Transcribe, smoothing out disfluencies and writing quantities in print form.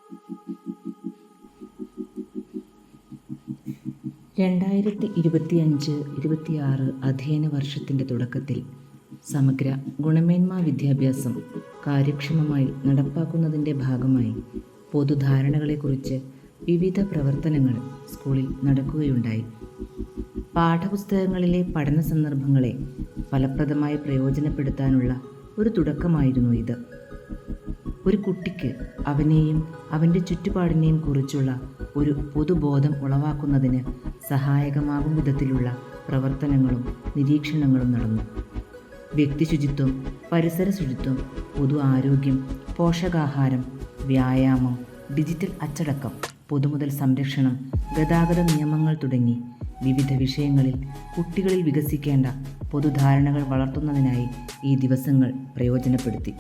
2025-26 അധ്യയന വർഷത്തിൻ്റെ തുടക്കത്തിൽ സമഗ്ര ഗുണമേന്മാ വിദ്യാഭ്യാസം കാര്യക്ഷമമായി നടപ്പാക്കുന്നതിൻ്റെ ഭാഗമായി പൊതുധാരണകളെക്കുറിച്ച് വിവിധ പ്രവർത്തനങ്ങൾ സ്കൂളിൽ നടക്കുകയുണ്ടായി. പാഠപുസ്തകങ്ങളിലെ പഠന സന്ദർഭങ്ങളെ ഫലപ്രദമായി പ്രയോജനപ്പെടുത്താനുള്ള ഒരു തുടക്കമായിരുന്നു ഇത്. ഒരു കുട്ടിക്ക് അവനെയും അവൻ്റെ ചുറ്റുപാടിനെയും കുറിച്ചുള്ള ഒരു പൊതുബോധം ഉളവാക്കുന്നതിന് സഹായകമാകും വിധത്തിലുള്ള പ്രവർത്തനങ്ങളും നിരീക്ഷണങ്ങളും നടന്നു. വ്യക്തിശുചിത്വം, പരിസര ശുചിത്വം, പൊതു ആരോഗ്യം, പോഷകാഹാരം, വ്യായാമം, ഡിജിറ്റൽ അച്ചടക്കം, പൊതുമുതൽ സംരക്ഷണം, ഗതാഗത നിയമങ്ങൾ തുടങ്ങി വിവിധ വിഷയങ്ങളിൽ കുട്ടികളിൽ വികസിക്കേണ്ട പൊതുധാരണകൾ വളർത്തുന്നതിനായി ഈ ദിവസങ്ങൾ പ്രയോജനപ്പെടുത്തി.